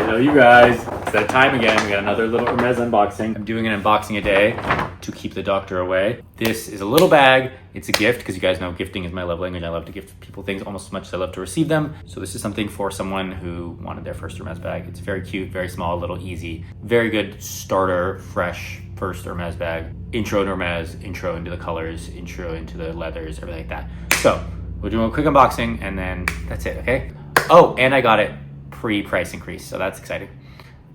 Hello you guys, it's that time again. We got another little Hermes unboxing. I'm doing an unboxing a day to keep the doctor away. This is a little bag. It's a gift because you guys know gifting is my love language. I love to gift people things almost as much as I love to receive them. So this is something for someone who wanted their first Hermes bag. It's very cute, very small, little easy, very good starter, fresh first Hermes bag. Intro to Hermes, intro into the colors, intro into the leathers, everything like that. So we'll do a quick unboxing and then that's it, okay? Oh, and I got it pre-price increase, so that's exciting.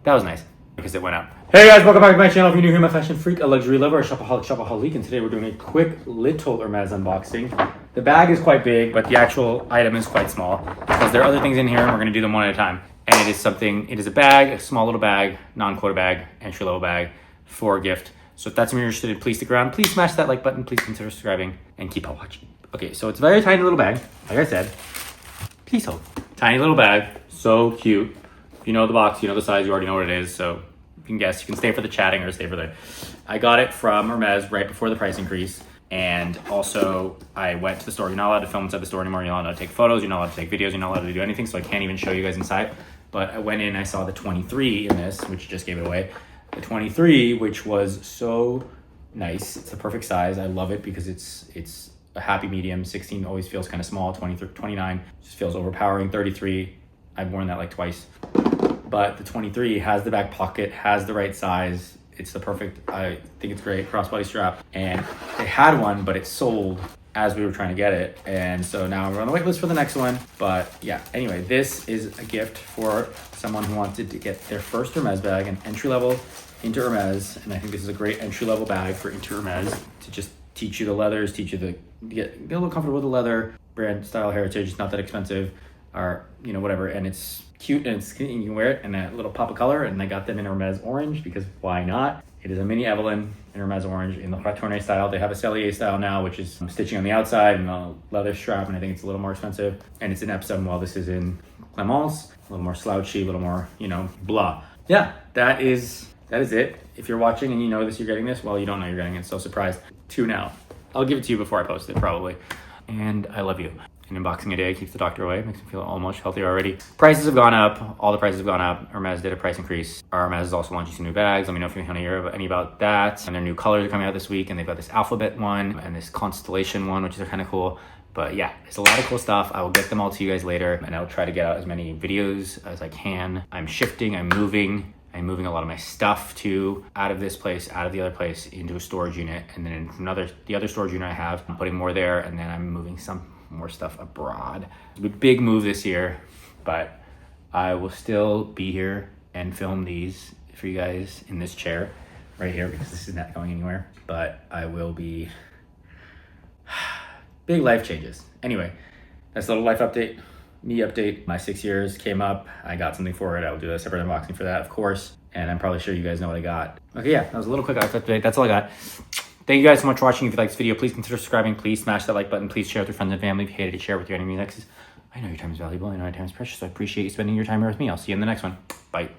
That was nice because it went up. Hey guys, welcome back to my channel. If you're new here, I'm a fashion freak, a luxury lover, a shopaholic, and today we're doing a quick little Hermes unboxing. The bag is quite big, but the actual item is quite small because there are other things in here and we're gonna do them one at a time. And it is a bag, a small little bag, non-quota bag, entry level bag for a gift. So if that's something you're interested in, please stick around. Please smash that like button, please consider subscribing and keep on watching. Okay, so it's a very tiny little bag, like I said. Please hold. Tiny little bag, so cute. If you know the box, you know the size, you already know what it is, so you can guess. You can stay for the chatting or stay for the... I got it from Hermes right before the price increase, and also I went to the store. You're not allowed to film inside the store anymore. You're not allowed to take photos, you're not allowed to take videos, you're not allowed to do anything, so I can't even show you guys inside. But I went in, I saw the 23 in this, which just gave it away. The 23, which was so nice. It's the perfect size. I love it because it's a happy medium. 16 always feels kind of small. 29 just feels overpowering. 33, I've worn that like twice. But the 23 has the back pocket, has the right size. It's the perfect, I think it's great, crossbody strap. And they had one, but it sold as we were trying to get it. And so now we're on the wait list for the next one. But yeah, anyway, this is a gift for someone who wanted to get their first Hermes bag, an entry level into Hermes. And I think this is a great entry level bag for into Hermes to just teach you the leathers, teach you the, get a little comfortable with the leather, brand style heritage. It's not that expensive, or you know, whatever. And it's cute and it's, you can wear it in a little pop of color. And I got them in Hermes orange because why not? It is a mini Evelyne in Hermes orange in the Tournée style. They have a Cellier style now, which is stitching on the outside and a leather strap, and I think it's a little more expensive. And it's in Epsom while this is in Clemence, a little more slouchy, a little more, you know, blah. Yeah, that is it. If you're watching and you know this, you're getting this, well, you don't know you're getting it, so surprise. Tune out. I'll give it to you before I post it, probably. And I love you. An unboxing a day keeps the doctor away, makes me feel almost healthier already. Prices have gone up, all the prices have gone up. Hermes did a price increase. Hermes is also launching some new bags. Let me know if you want to hear any about that. And their new colors are coming out this week, and they've got this alphabet one and this constellation one, which is kind of cool. But yeah, it's a lot of cool stuff. I will get them all to you guys later, and I'll try to get out as many videos as I can. I'm shifting, I'm moving a lot of my stuff too, out of this place, out of the other place, into a storage unit. And then the other storage unit I have, I'm putting more there, and then I'm moving some more stuff abroad. It's a big move this year, but I will still be here and film these for you guys in this chair right here because this is not going anywhere. But I will be... Big life changes. Anyway, that's a little life update. Me update. My 6 years came up. I got something for it. I will do a separate unboxing for that, of course. And I'm probably sure you guys know what I got. Okay, yeah, that was a little quick update. That's all I got. Thank you guys so much for watching. If you like this video, please consider subscribing. Please smash that like button. Please share with your friends and family. If you hated it, share with your enemies. I know your time is valuable. I know your time is precious. So I appreciate you spending your time here with me. I'll see you in the next one. Bye.